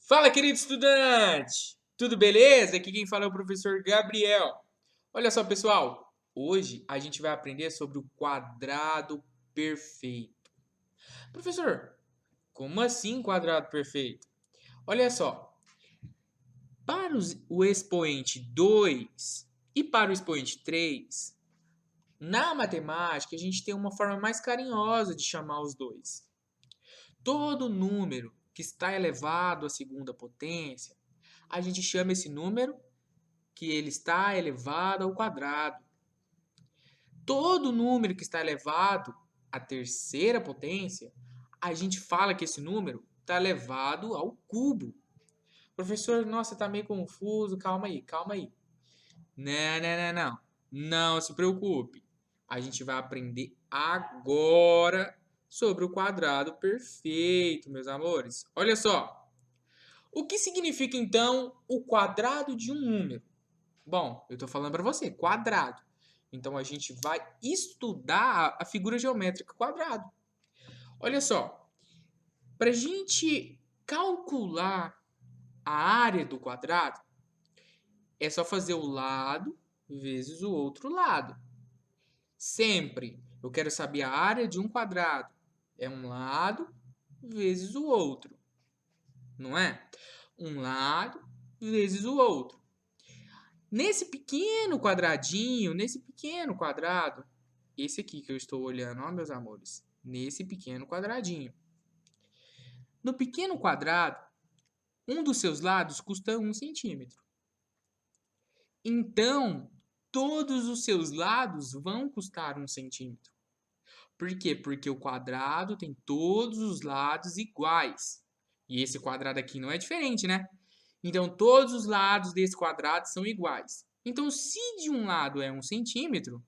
Fala, querido estudante! Tudo beleza? Aqui quem fala é o professor Gabriel. Olha só, pessoal, hoje a gente vai aprender sobre o quadrado perfeito. Professor, como assim quadrado perfeito? Olha só, para o expoente 2 e para o expoente 3, na matemática a gente tem uma forma mais carinhosa de chamar os dois. Todo número que está elevado à segunda potência, a gente chama esse número que ele está elevado ao quadrado. Todo número que está elevado à terceira potência, a gente fala que esse número está elevado ao cubo. Professor, nossa, está meio confuso. Calma aí, calma aí. Não, não, não, não. Não se preocupe. A gente vai aprender agora sobre o quadrado perfeito, meus amores. Olha só. O que significa então o quadrado de um número? Bom, eu estou falando para você, quadrado. Então a gente vai estudar a figura geométrica quadrado. Olha só, para a gente calcular a área do quadrado, é só fazer o lado vezes o outro lado. Sempre eu quero saber a área de um quadrado. É um lado vezes o outro, não é? Um lado vezes o outro. Nesse pequeno quadradinho, nesse pequeno quadrado, esse aqui que eu estou olhando, ó, meus amores, nesse pequeno quadradinho. No pequeno quadrado, um dos seus lados custa 1 centímetro. Então, todos os seus lados vão custar 1 centímetro. Por quê? Porque o quadrado tem todos os lados iguais. E esse quadrado aqui não é diferente, né? Então, todos os lados desse quadrado são iguais. Então, se de um lado é 1 centímetro,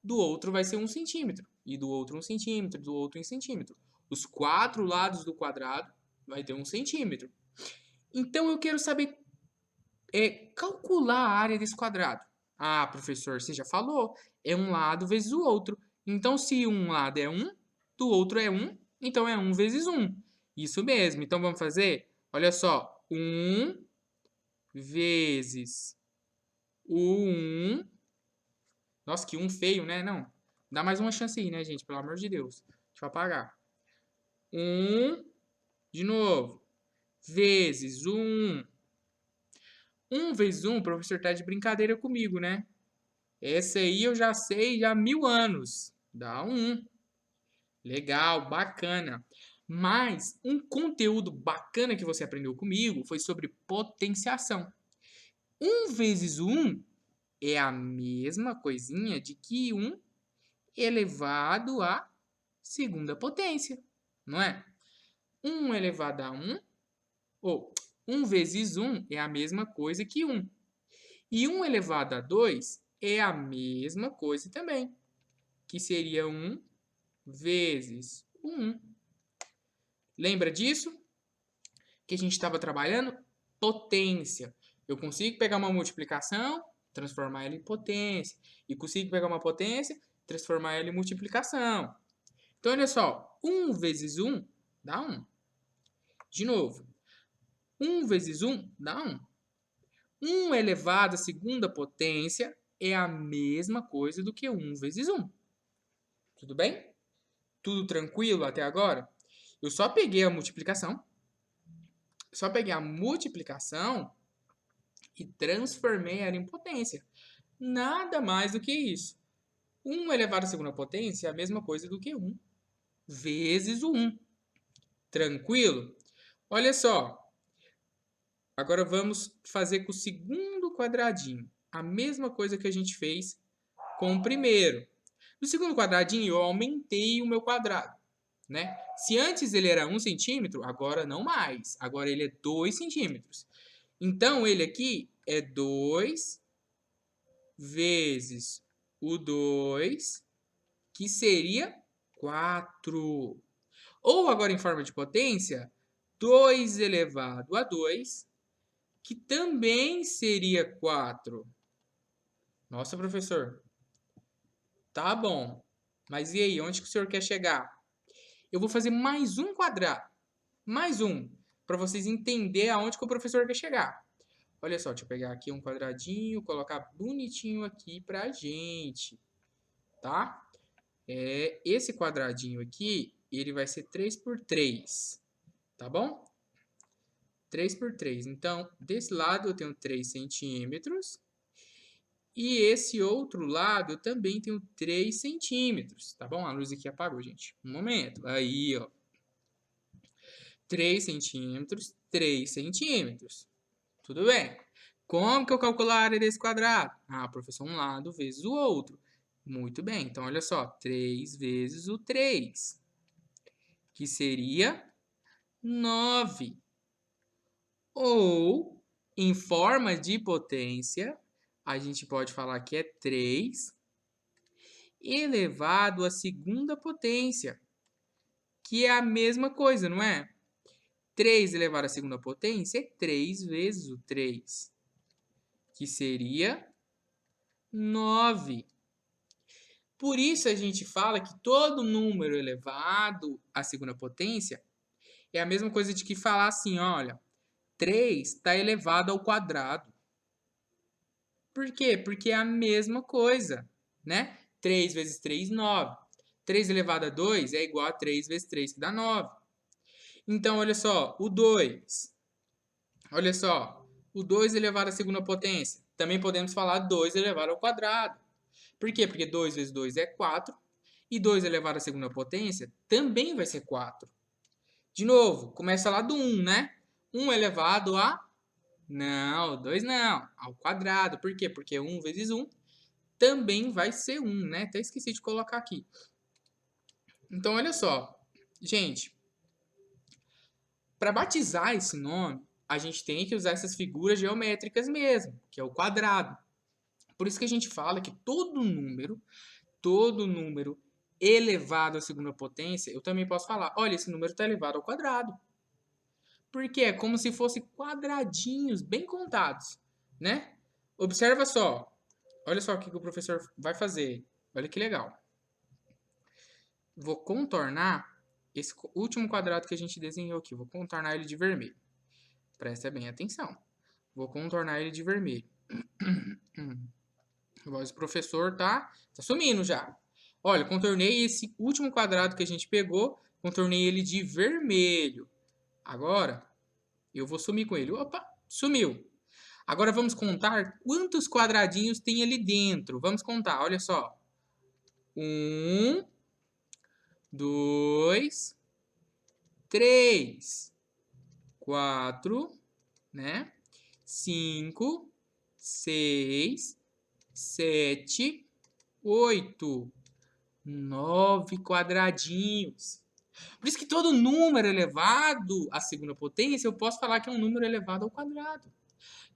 do outro vai ser 1 centímetro. E do outro 1 centímetro, do outro 1 centímetro. Os quatro lados do quadrado vai ter 1 centímetro. Então, eu quero saber calcular a área desse quadrado. Ah, professor, você já falou. É um lado vezes o outro. Então, se um lado é 1, do outro é 1, então é 1 vezes 1. Isso mesmo. Então, vamos fazer? Olha só. 1 vezes o 1. Nossa, que 1 feio, né? Não. Dá mais uma chance aí, né, gente? Pelo amor de Deus. Deixa eu apagar. 1, de novo, vezes o 1. 1 vezes 1, o professor tá de brincadeira comigo, né? Essa aí eu já sei já há 1000 anos. Dá 1. Legal, bacana. Mas um conteúdo bacana que você aprendeu comigo foi sobre potenciação. 1 vezes 1 é a mesma coisinha de que 1 elevado à segunda potência, não é? 1 elevado a 1, ou 1 vezes 1 é a mesma coisa que 1. E 1 elevado a 2 é a mesma coisa também, que seria 1 vezes 1. Lembra disso? Que a gente estava trabalhando? Potência. Eu consigo pegar uma multiplicação, transformar ela em potência. E consigo pegar uma potência, transformar ela em multiplicação. Então, olha só. 1 vezes 1 dá 1. De novo. 1 vezes 1 dá 1. 1 elevado à segunda potência é a mesma coisa do que 1 vezes 1. Tudo bem? Tudo tranquilo até agora? Eu só peguei a multiplicação. E transformei ela em potência. Nada mais do que isso. 1 elevado à segunda potência é a mesma coisa do que 1 vezes o 1. Tranquilo? Olha só. Agora vamos fazer com o segundo quadradinho. A mesma coisa que a gente fez com o primeiro. No segundo quadradinho, eu aumentei o meu quadrado, né? Se antes ele era 1 centímetro, agora não mais. Agora ele é 2 centímetros. Então, ele aqui é 2 vezes o 2, que seria 4. Ou, agora em forma de potência, 2 elevado a 2, que também seria 4. Nossa, professor, tá bom. Mas e aí, onde que o senhor quer chegar? Eu vou fazer mais um quadrado. Mais um. para vocês entenderem aonde que o professor quer chegar. Olha só, deixa eu pegar aqui um quadradinho, colocar bonitinho aqui pra gente, tá? Esse quadradinho aqui, ele vai ser 3 por 3, tá bom? 3 por 3. Então, desse lado eu tenho 3 centímetros. E esse outro lado eu também tenho 3 centímetros, tá bom? A luz aqui apagou, gente. Um momento. Aí, ó. 3 centímetros, 3 centímetros. Tudo bem. Como que eu calculo a área desse quadrado? Ah, professor, um lado vezes o outro. Muito bem. Então, olha só. 3 vezes o 3, que seria 9. Ou, em forma de potência, a gente pode falar que é 3 elevado à segunda potência, que é a mesma coisa, não é? 3 elevado à segunda potência é 3 vezes o 3, que seria 9. Por isso a gente fala que todo número elevado à segunda potência é a mesma coisa de que falar assim, olha, 3 está elevado ao quadrado. Por quê? Porque é a mesma coisa, né? 3 vezes 3, 9. 3 elevado a 2 é igual a 3 vezes 3, que dá 9. Então, olha só, o 2. Olha só, o 2 elevado à segunda potência. Também podemos falar 2 elevado ao quadrado. Por quê? Porque 2 vezes 2 é 4. E 2 elevado à segunda potência também vai ser 4. De novo, começa lá do 1, né? 1 elevado a... Não, 2 não. Ao quadrado. Por quê? Porque 1 vezes 1 também vai ser 1, né? Até esqueci de colocar aqui. Então, olha só. Gente, para batizar esse nome, a gente tem que usar essas figuras geométricas mesmo, que é o quadrado. Por isso que a gente fala que todo número elevado à segunda potência, eu também posso falar, olha, esse número está elevado ao quadrado. Porque é como se fossem quadradinhos bem contados, né? Observa só. Olha só o que o professor vai fazer. Olha que legal. Vou contornar esse último quadrado que a gente desenhou aqui. Vou contornar ele de vermelho. Presta bem atenção. Vou contornar ele de vermelho. A voz do professor tá sumindo já. Olha, contornei esse último quadrado que a gente pegou, contornei ele de vermelho. Agora, eu vou sumir com ele. Opa, sumiu. Agora vamos contar quantos quadradinhos tem ali dentro. Vamos contar, olha só. 1, 2, 3, 4, né? 5, 6, 7, 8, 9 quadradinhos. Por isso que todo número elevado à segunda potência, eu posso falar que é um número elevado ao quadrado.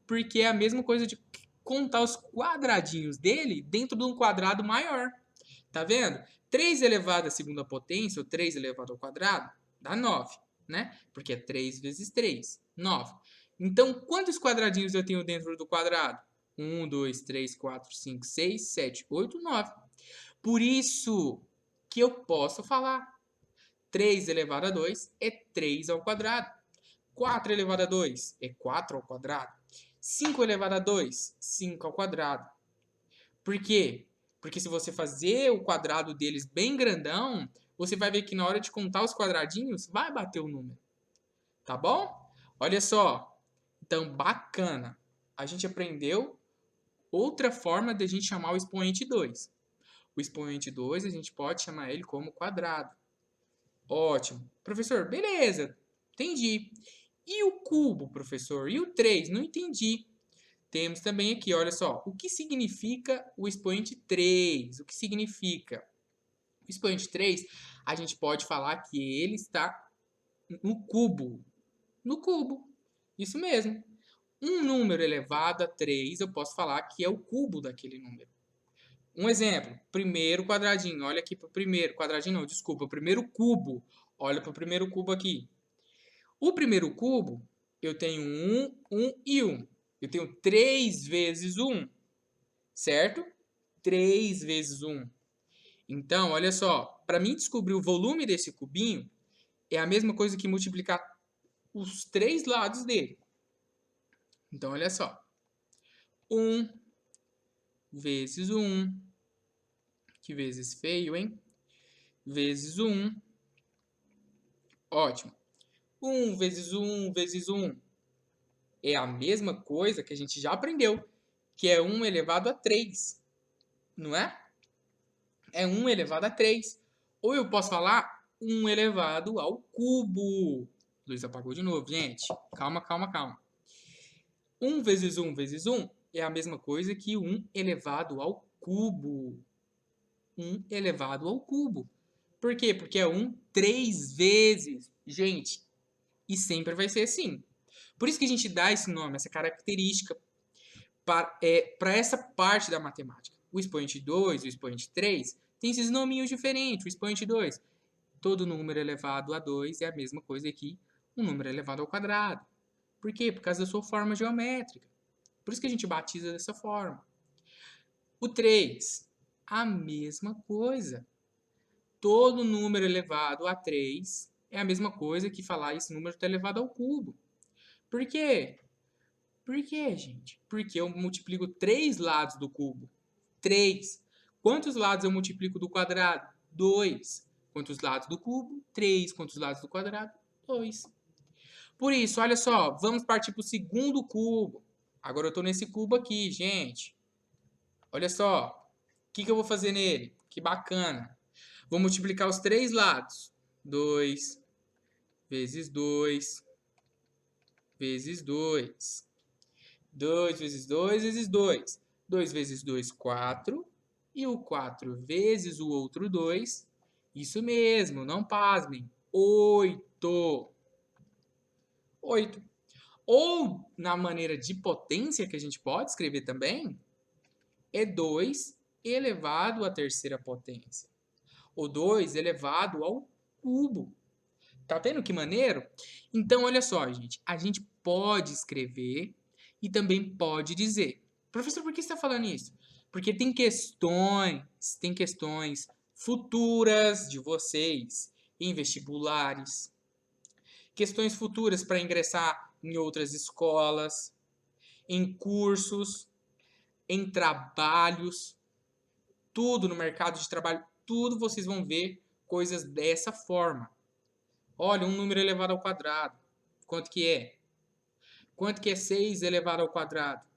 Porque é a mesma coisa de contar os quadradinhos dele dentro de um quadrado maior. Tá vendo? 3 elevado à segunda potência, ou 3 elevado ao quadrado, dá 9, né? Porque é 3 vezes 3, 9. Então, quantos quadradinhos eu tenho dentro do quadrado? 1, 2, 3, 4, 5, 6, 7, 8, 9. Por isso que eu posso falar 3 elevado a 2 é 3 ao quadrado. 4 elevado a 2 é 4 ao quadrado. 5 elevado a 2, 5 ao quadrado. Por quê? Porque se você fazer o quadrado deles bem grandão, você vai ver que na hora de contar os quadradinhos, vai bater o número. Tá bom? Olha só. Então, bacana. A gente aprendeu outra forma de a gente chamar o expoente 2. O expoente 2, a gente pode chamar ele como quadrado. Ótimo. Professor, beleza. Entendi. E o cubo, professor? E o 3? Não entendi. Temos também aqui, olha só, o que significa o expoente 3? O que significa? O expoente 3, a gente pode falar que ele está no cubo. No cubo. Isso mesmo. Um número elevado a 3, eu posso falar que é o cubo daquele número. Um exemplo, primeiro quadradinho, olha aqui para o primeiro quadradinho, não, desculpa, o primeiro cubo. Olha para o primeiro cubo aqui. O primeiro cubo, eu tenho 1, 1 e 1. Eu tenho 3 vezes 1, certo? 3 vezes 1. Então, olha só, para mim descobrir o volume desse cubinho, é a mesma coisa que multiplicar os 3 lados dele. Então, olha só. 1 vezes 1, que vezes feio, hein? Vezes 1, ótimo. 1 vezes 1 vezes 1 é a mesma coisa que a gente já aprendeu, que é 1 elevado a 3, não é? É 1 elevado a 3. Ou eu posso falar 1 elevado ao cubo. Luiz apagou de novo, gente. Calma, calma, calma. 1 vezes 1 vezes 1 é a mesma coisa que 1 elevado ao cubo. 1 elevado ao cubo. Por quê? Porque é 1 3 vezes. Gente, e sempre vai ser assim. Por isso que a gente dá esse nome, essa característica para essa parte da matemática. O expoente 2, o expoente 3, tem esses nominhos diferentes. O expoente 2, todo número elevado a 2 é a mesma coisa que um número elevado ao quadrado. Por quê? Por causa da sua forma geométrica. Por isso que a gente batiza dessa forma. O 3, a mesma coisa. Todo número elevado a 3 é a mesma coisa que falar esse número está elevado ao cubo. Por quê? Por quê, gente? Porque eu multiplico 3 lados do cubo. 3. Quantos lados eu multiplico do quadrado? 2. Quantos lados do cubo? 3. Quantos lados do quadrado? 2. Por isso, olha só, vamos partir para o segundo cubo. Agora eu estou nesse cubo aqui, gente. Olha só, o que eu vou fazer nele? Que bacana. Vou multiplicar os 3 lados. 2 vezes 2 vezes 2. 2 vezes 2 vezes 2. 2 vezes 2, 4. E o 4 vezes o outro 2. Isso mesmo, não pasmem. 8. 8. Ou, na maneira de potência que a gente pode escrever também, é 2 elevado à terceira potência. Ou 2 elevado ao cubo. Tá vendo que maneiro? Então, olha só, gente. A gente pode escrever e também pode dizer. Professor, por que você está falando isso? Porque tem questões futuras de vocês em vestibulares, questões futuras para ingressar em outras escolas, em cursos, em trabalhos, tudo no mercado de trabalho, tudo vocês vão ver coisas dessa forma. Olha, um número elevado ao quadrado. Quanto que é? Quanto que é 6 elevado ao quadrado?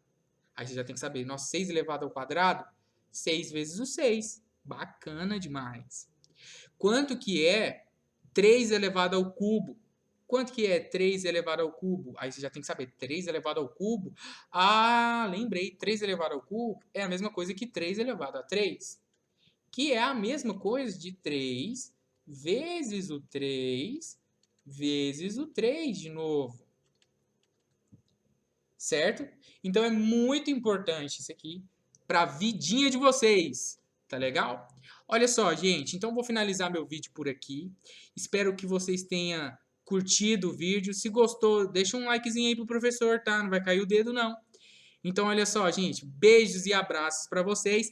Aí você já tem que saber. Nossa, 6 elevado ao quadrado? 6 vezes o 6. Bacana demais. Quanto que é 3 elevado ao cubo? Quanto que é 3 elevado ao cubo? Aí você já tem que saber. 3 elevado ao cubo? Ah, lembrei. 3 elevado ao cubo é a mesma coisa que 3 elevado a 3. Que é a mesma coisa de 3 vezes o 3 vezes o 3 de novo. Certo? Então é muito importante isso aqui para a vidinha de vocês. Tá legal? Olha só, gente. Então vou finalizar meu vídeo por aqui. Espero que vocês tenham curtido o vídeo. Se gostou, deixa um likezinho aí pro professor, tá? Não vai cair o dedo, não. Então olha só, gente. Beijos e abraços para vocês.